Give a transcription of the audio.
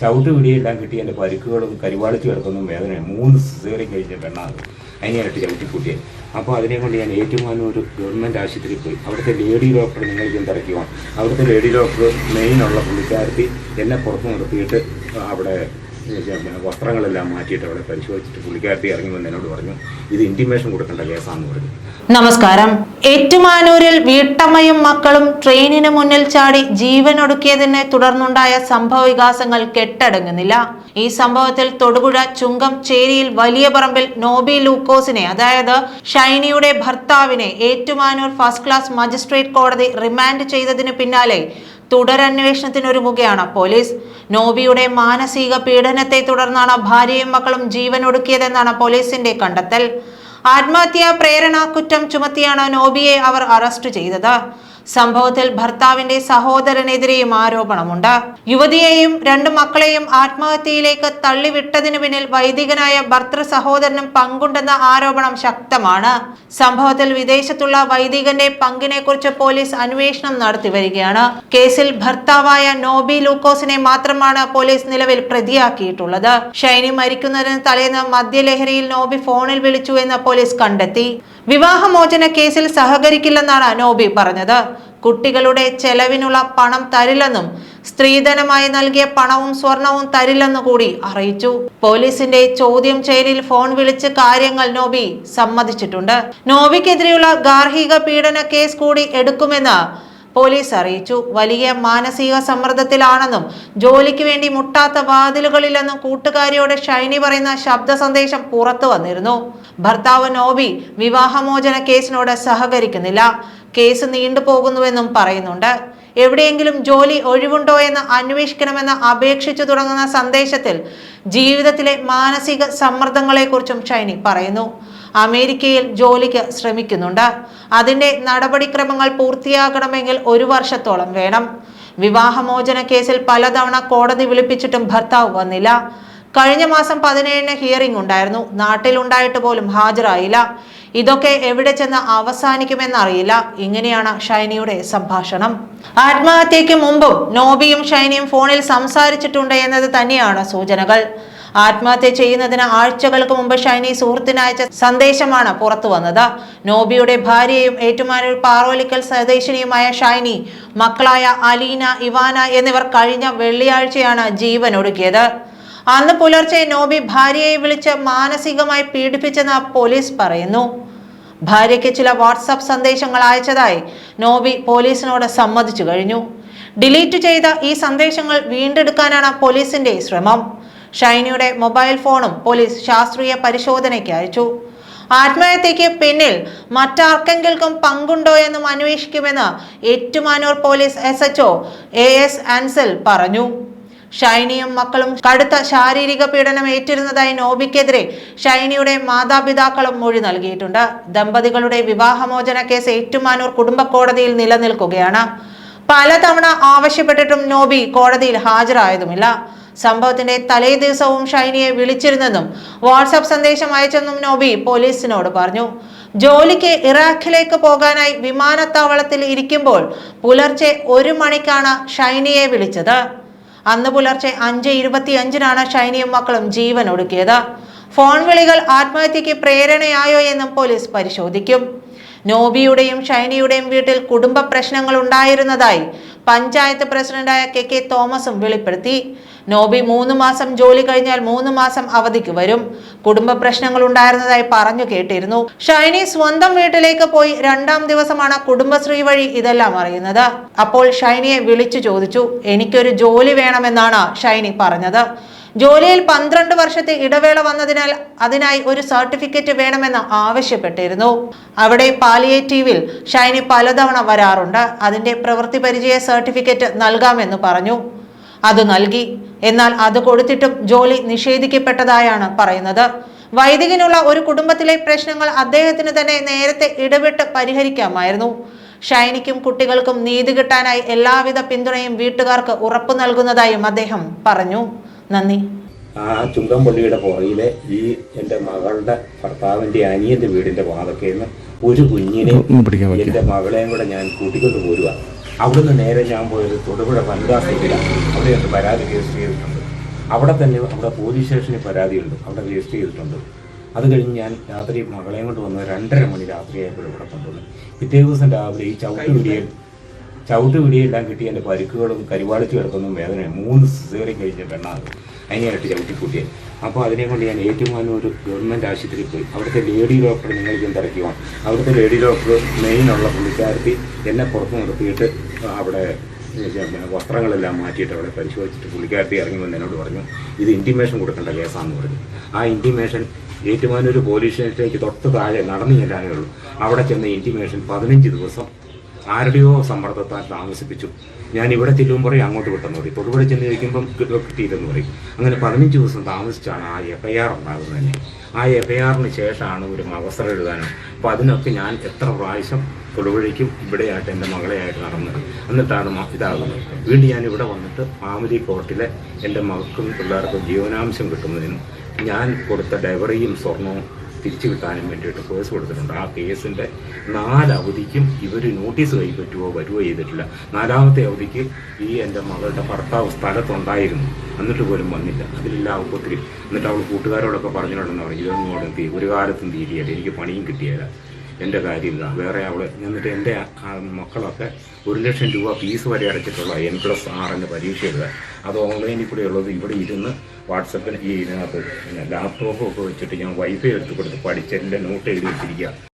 ചവിട്ട് പിടിയെല്ലാം കിട്ടി എൻ്റെ പരിക്കുകളും കരിവാളിച്ച് കിടക്കുന്ന വേദനയും 3 സിസേറിയൻ കഴിച്ച പെണ്ണാണ് അതിനായിട്ട് ചവിട്ടിക്കൂട്ടിയത്. അപ്പോൾ അതിനെ കൊണ്ട് ഞാൻ ഏറ്റുമാനൂർ ഗവൺമെൻറ് ആശുപത്രിയിൽ പോയി. അവിടുത്തെ ലേഡി ഡോക്ടർ നിങ്ങൾ തിരക്കുവാണ്. അവിടുത്തെ ലേഡി ഡോക്ടർ മെയിനുള്ള പുള്ളിക്കാരത്തി എന്നെ പുറത്ത് നിർത്തിയിട്ട് അവിടെ വസ്ത്രങ്ങളെല്ലാം മാറ്റിയിട്ട് അവിടെ പരിശോധിച്ചിട്ട് പുള്ളിക്കാരത്തി ഇറങ്ങി വന്ന് എന്നോട് പറഞ്ഞു, ഇത് ഇന്റിമേഷൻ കൊടുക്കേണ്ട കേസാണെന്ന് പറഞ്ഞു. നമസ്കാരം. ഏറ്റുമാനൂരിൽ വീട്ടമ്മയും മക്കളും ട്രെയിനിന് മുന്നിൽ ചാടി ജീവനൊടുക്കിയതിനെ തുടർന്നുണ്ടായ സംഭവ വികാസങ്ങൾ കെട്ടടങ്ങുന്നില്ല. ഈ സംഭവത്തിൽ തൊടുപുഴ ചുങ്കം ചേരിയിൽ വലിയ പറമ്പിൽ നോബി ലൂക്കോസിനെ, അതായത് ഷൈനിയുടെ ഭർത്താവിനെ ഏറ്റുമാനൂർ ഫസ്റ്റ് ക്ലാസ് മജിസ്ട്രേറ്റ് കോടതി റിമാൻഡ് ചെയ്തതിന് പിന്നാലെ തുടരന്വേഷണത്തിനൊരുങ്ങുകയാണ് പോലീസ്. നോബിയുടെ മാനസിക പീഡനത്തെ തുടർന്നാണ് ഭാര്യയും മക്കളും ജീവനൊടുക്കിയതെന്നാണ് പോലീസിന്റെ കണ്ടെത്തൽ. ആത്മഹത്യാ പ്രേരണ കുറ്റം ചുമത്തിയാണ് നോബിയെ അവർ അറസ്റ്റ് ചെയ്തത്. സംഭവത്തിൽ ഭർത്താവിന്റെ സഹോദരനെതിരെയും ആരോപണമുണ്ട്. യുവതിയെയും 2 മക്കളെയും ആത്മഹത്യയിലേക്ക് തള്ളിവിട്ടതിനു പിന്നിൽ വൈദികനായ ഭർത്തൃ സഹോദരനും പങ്കുണ്ടെന്ന ആരോപണം ശക്തമാണ്. സംഭവത്തിൽ വിദേശത്തുള്ള വൈദികന്റെ പങ്കിനെ കുറിച്ച് പോലീസ് അന്വേഷണം നടത്തി വരികയാണ്. കേസിൽ ഭർത്താവായ നോബി ലൂക്കോസിനെ മാത്രമാണ് പോലീസ് നിലവിൽ പ്രതിയാക്കിയിട്ടുള്ളത്. ഷൈനി മരിക്കുന്നതിന് തലേന്ന് മദ്യലഹരിയിൽ നോബി ഫോണിൽ വിളിച്ചു എന്ന് പോലീസ് കണ്ടെത്തി. വിവാഹമോചന കേസിൽ സഹകരിക്കില്ലെന്നാണ് നോബി പറഞ്ഞത്. കുട്ടികളുടെ ചെലവിനുള്ള പണം തരില്ലെന്നും സ്ത്രീധനമായി നൽകിയ പണവും സ്വർണവും തരില്ലെന്നു കൂടി അറിയിച്ചു. പോലീസിന്റെ ചോദ്യം ചെയ്യലിൽ ഫോൺ വിളിച്ച് കാര്യങ്ങൾ നോബി സമ്മതിച്ചിട്ടുണ്ട്. നോബിക്കെതിരെയുള്ള ഗാർഹിക പീഡന കേസ് കൂടി എടുക്കുമെന്ന് പോലീസ് അറിയിച്ചു. വലിയ മാനസിക സമ്മർദ്ദത്തിലാണെന്നും ജോലിക്ക് വേണ്ടി മുട്ടാത്ത വാതിലുകളിലെന്നും കൂട്ടുകാരിയോട് ഷൈനി പറയുന്ന ശബ്ദ സന്ദേശം പുറത്തു വന്നിരുന്നു. ഭർത്താവ് നോബി വിവാഹമോചന കേസിനോട് സഹകരിക്കുന്നില്ല, കേസ് നീണ്ടുപോകുന്നുവെന്നും പറയുന്നുണ്ട്. എവിടെയെങ്കിലും ജോലി ഒഴിവുണ്ടോ എന്ന് അന്വേഷിക്കണമെന്ന് അപേക്ഷിച്ചു തുടങ്ങുന്ന സന്ദേശത്തിൽ ജീവിതത്തിലെ മാനസിക സമ്മർദ്ദങ്ങളെക്കുറിച്ചും ഷൈനി പറയുന്നു. അമേരിക്കയിൽ ജോലിക്ക് ശ്രമിക്കുന്നുണ്ട്. അതിന്റെ നടപടിക്രമങ്ങൾ പൂർത്തിയാകണമെങ്കിൽ 1 വർഷത്തോളം വേണം. വിവാഹമോചന കേസിൽ പലതവണ കോടതി വിളിപ്പിച്ചിട്ടും ഭർത്താവ് വന്നില്ല. കഴിഞ്ഞ മാസം 17-ന് ഹിയറിംഗ് ഉണ്ടായിരുന്നു. നാട്ടിലുണ്ടായിട്ട് പോലും ഹാജരായില്ല. ഇതൊക്കെ എവിടെ ചെന്ന് അവസാനിക്കുമെന്നറിയില്ല. ഇങ്ങനെയാണ് ഷൈനിയുടെ സംഭാഷണം. ആത്മഹത്യയ്ക്ക് മുമ്പും നോബിയും ഷൈനിയും ഫോണിൽ സംസാരിച്ചിട്ടുണ്ട് എന്നത് തന്നെയാണ് സൂചനകൾ. ആത്മഹത്യ ചെയ്യുന്നതിന് ആഴ്ചകൾക്ക് മുമ്പ് ഷൈനി സുഹൃത്തിനയച്ച സന്ദേശമാണ് പുറത്തു വന്നത്. നോബിയുടെ ഭാര്യയും ഏറ്റുമാനൂർ പാറോലിക്കൽ സ്വദേശിനിയുമായ ഷൈനി മക്കളായ അലീന, ഇവാന എന്നിവർ കഴിഞ്ഞ വെള്ളിയാഴ്ചയാണ് ജീവനൊടുക്കിയത്. അന്ന് പുലർച്ചെ നോബി ഭാര്യയെ വിളിച്ച് മാനസികമായി പീഡിപ്പിച്ചെന്ന് പോലീസ് പറയുന്നു. ഭാര്യയ്ക്ക് ചില വാട്സാപ്പ് സന്ദേശങ്ങൾ അയച്ചതായി നോബി പോലീസിനോട് സമ്മതിച്ചു കഴിഞ്ഞു. ഡിലീറ്റ് ചെയ്ത ഈ സന്ദേശങ്ങൾ വീണ്ടെടുക്കാനാണ് പോലീസിന്റെ ശ്രമം. ഷൈനിയുടെ മൊബൈൽ ഫോണും പോലീസ് ശാസ്ത്രീയ പരിശോധനയ്ക്ക് അയച്ചു. ആത്മഹത്യയ്ക്ക് പിന്നിൽ മറ്റാർക്കെങ്കിലും പങ്കുണ്ടോ എന്നും അന്വേഷിക്കുമെന്ന് Ettumanoor police SHO AS Ansal പറഞ്ഞു. ഷൈനിയും മക്കളും കടുത്ത ശാരീരിക പീഡനം ഏറ്റിരുന്നതായി നോബിക്കെതിരെ ഷൈനിയുടെ മാതാപിതാക്കളും മൊഴി നൽകിയിട്ടുണ്ട്. ദമ്പതികളുടെ വിവാഹമോചന കേസ് ഏറ്റുമാനൂർ കുടുംബ കോടതിയിൽ നിലനിൽക്കുകയാണ്. പലതവണ ആവശ്യപ്പെട്ടിട്ടും നോബി കോടതിയിൽ ഹാജരായതുമില്ല. സംഭവത്തിന്റെ തലേ ദിവസവും ഷൈനിയെ വിളിച്ചിരുന്നെന്നും വാട്സാപ്പ് സന്ദേശം അയച്ചെന്നും നോബി പോലീസിനോട് പറഞ്ഞു. ജോലിക്ക് ഇറാഖിലേക്ക് പോകാനായി വിമാനത്താവളത്തിൽ ഇരിക്കുമ്പോൾ പുലർച്ചെ 1 മണിക്കാണ് ഷൈനിയെ വിളിച്ചത്. അന്ന് പുലർച്ചെ 5:25-നാണ് ഷൈനിയും മക്കളും ജീവനൊടുക്കിയത്. ഫോൺ വിളികൾ ആത്മഹത്യക്ക് പ്രേരണയായോ എന്നും പോലീസ് പരിശോധിക്കും. നോബിയുടെയും ഷൈനിയുടെയും വീട്ടിൽ കുടുംബ പ്രശ്നങ്ങൾ ഉണ്ടായിരുന്നതായി പഞ്ചായത്ത് പ്രസിഡന്റായ KK തോമസും വെളിപ്പെടുത്തി. നോബി 3 മാസം ജോലി കഴിഞ്ഞാൽ 3 മാസം അവധിക്ക് വരും. കുടുംബ പ്രശ്നങ്ങൾ ഉണ്ടായിരുന്നതായി പറഞ്ഞു കേട്ടിരുന്നു. ഷൈനി സ്വന്തം വീട്ടിലേക്ക് പോയി 2-ാം ദിവസമാണ് കുടുംബശ്രീ വഴി ഇതെല്ലാം അറിയുന്നത്. അപ്പോൾ ഷൈനിയെ വിളിച്ചു ചോദിച്ചു. എനിക്കൊരു ജോലി വേണമെന്നാണ് ഷൈനി പറഞ്ഞത്. ജോലിയിൽ 12 വർഷത്തെ ഇടവേള വന്നതിനാൽ അതിനായി ഒരു സർട്ടിഫിക്കറ്റ് വേണമെന്ന് ആവശ്യപ്പെട്ടിരുന്നു. അവിടെ പാലിയേറ്റീവിൽ ഷൈനി പലതവണ വരാറുണ്ട്. അതിന്റെ പ്രവൃത്തി പരിചയ സർട്ടിഫിക്കറ്റ് നൽകാമെന്ന് പറഞ്ഞു. അത് നൽകി. എന്നാൽ അത് കൊടുത്തിട്ടും ജോലി നിഷേധിക്കപ്പെട്ടതായാണ് പറയുന്നത്. വൈദികനുള്ള ഒരു കുടുംബത്തിലെ പ്രശ്നങ്ങൾ അദ്ദേഹത്തിന് തന്നെ നേരത്തെ ഇടപെട്ട് പരിഹരിക്കാമായിരുന്നു. ഷൈനിക്കും കുട്ടികൾക്കും നീതി കിട്ടാനായി എല്ലാവിധ പിന്തുണയും വീട്ടുകാർക്ക് ഉറപ്പു നൽകുന്നതായും അദ്ദേഹം പറഞ്ഞു. നന്ദി. ആ ചുങ്കംപള്ളിയുടെ പുറകിലെ ഈ എൻ്റെ മകളുടെ ഭർത്താവിൻ്റെ അനിയൻ്റെ വീടിൻ്റെ വാതക്കയിൽ ഒരു കുഞ്ഞിനെ എൻ്റെ മകളെയും കൂടെ ഞാൻ കൂട്ടിക്കൊണ്ട് പോരുക. അവിടുന്ന് നേരെ ഞാൻ പോയത് തൊടുപുഴ വനിതാ സൈറ്റിലാണ്. അവിടെ ഒന്ന് പരാതി രജിസ്റ്റർ ചെയ്തിട്ടുണ്ട്. അവിടെ പോലീസ് സ്റ്റേഷനിൽ പരാതിയുണ്ട്, അവിടെ രജിസ്റ്റർ ചെയ്തിട്ടുണ്ട്. അത് കഴിഞ്ഞ് ഞാൻ രാത്രി മകളെയും കൊണ്ട് വന്ന് 2:30 മണി രാത്രിയായപ്പോൾ ഇവിടെ കൊണ്ടുവന്നു. പിറ്റേ ദിവസം രാവിലെ ഈ ചവിട്ടുപിടിയെല്ലാം കിട്ടി എൻ്റെ പരിക്കുകളും കരിവാളിച്ച് കിടക്കുന്നതും വേദനയും 3 സിസേറിയൻ കഴിഞ്ഞ പെണ്ണാണ് അതിനെയായിട്ട് ചവിട്ടിക്കൂട്ടിയത്. അപ്പോൾ അതിനെ കൊണ്ട് ഞാൻ ഏറ്റുമാനൂർ ഗവൺമെൻറ് ആശുപത്രിയിൽ പോയി. അവിടുത്തെ ലേഡി ഡോക്ടർ നിങ്ങൾക്ക് തിരക്കുവാണ്. അവിടുത്തെ ലേഡി ഡോക്ടർ മെയിനുള്ള പുള്ളിക്കാരത്തി എന്നെ പുറത്ത് നിർത്തിയിട്ട് അവിടെ വസ്ത്രങ്ങളെല്ലാം മാറ്റിയിട്ട് അവിടെ പരിശോധിച്ചിട്ട് പുള്ളിക്കാരത്തി ഇറങ്ങി വന്ന് എന്നോട് പറഞ്ഞു, ഇത് ഇൻറ്റിമേഷൻ കൊടുക്കേണ്ട കേസാണെന്ന് പറഞ്ഞു. ആ ഇൻറ്റിമേഷൻ ഏറ്റുമാനൂർ പോലീസ് സ്റ്റേഷനിലേക്ക് തൊട്ട് താഴെ നടന്നു ചെല്ലാനേ ഉള്ളൂ. അവിടെ ചെന്ന ഇൻറ്റിമേഷൻ 15 ദിവസം ആരുടെയോ സമ്മർദ്ദത്താൽ താമസിപ്പിച്ചു. ഞാൻ ഇവിടെ ചെല്ലുമ്പോൾ പറയും അങ്ങോട്ട് വിട്ടെന്ന് പറയും, തൊടുപുഴ ചെന്ന് ചോദിക്കുമ്പം കിട്ടിയില്ലെന്ന് പറയും. അങ്ങനെ 15 ദിവസം താമസിച്ചാണ് ആ FIR ഉണ്ടാകുന്നത് തന്നെ. ആ FIRന് ശേഷമാണ് ഒരു അവസരം എഴുതാനും. അപ്പോൾ അതിനൊക്കെ ഞാൻ എത്ര പ്രാവശ്യം തൊടുപുഴയ്ക്കും ഇവിടെയായിട്ട് എൻ്റെ മകളെയായിട്ട് നടന്നത്. എന്നിട്ടാണ് ഇതാകുന്നത്. വീണ്ടും ഞാൻ ഇവിടെ വന്നിട്ട് ഫാമിലി കോർട്ടിലെ എൻ്റെ മകൾക്കും പിള്ളേർക്കും ജീവനാംശം കിട്ടുന്നതിനും ഞാൻ കൊടുത്ത ഡൈവറിയും സ്വർണവും തിരിച്ചു കിട്ടാനും വേണ്ടിയിട്ട് കേസ് കൊടുത്തിട്ടുണ്ട്. ആ കേസിൻ്റെ 4 അവധിക്കും ഇവർ നോട്ടീസ് കൈപ്പറ്റുകയോ വരുവോ ചെയ്തിട്ടില്ല. 4ാമത്തെ അവധിക്ക് ഈ എൻ്റെ മകളുടെ ഭർത്താവ് സ്ഥലത്തുണ്ടായിരുന്നു, എന്നിട്ട് പോലും വന്നില്ല. അതിലെല്ലാം ഒത്തിരി. എന്നിട്ട് അവൾ കൂട്ടുകാരോടൊക്കെ പറഞ്ഞിട്ടുണ്ടെന്ന് പറഞ്ഞു, ഇതൊന്നും ഒരു കാലത്തും തീരിയല്ല, എനിക്ക് പണിയും കിട്ടിയല്ല, എൻ്റെ കാര്യമില്ല. വേറെ അവൾ എന്നിട്ട് എൻ്റെ മക്കളൊക്കെ 1 ലക്ഷം രൂപ ഫീസ് വരെ അടച്ചിട്ടുള്ള N+6 പരീക്ഷ എഴുതാൻ. അത് ഓൺലൈനിൽ കൂടെ ഉള്ളത് ഇവിടെ ഇരുന്ന് വാട്സപ്പിൽ ഇതിനകത്ത് ലാപ്ടോപ്പൊക്കെ വെച്ചിട്ട് ഞാൻ വൈഫൈ എടുത്ത് കൊടുത്ത് പഠിച്ചതിൻ്റെ നോട്ട് എഴുതി വെച്ചിരിക്കുക.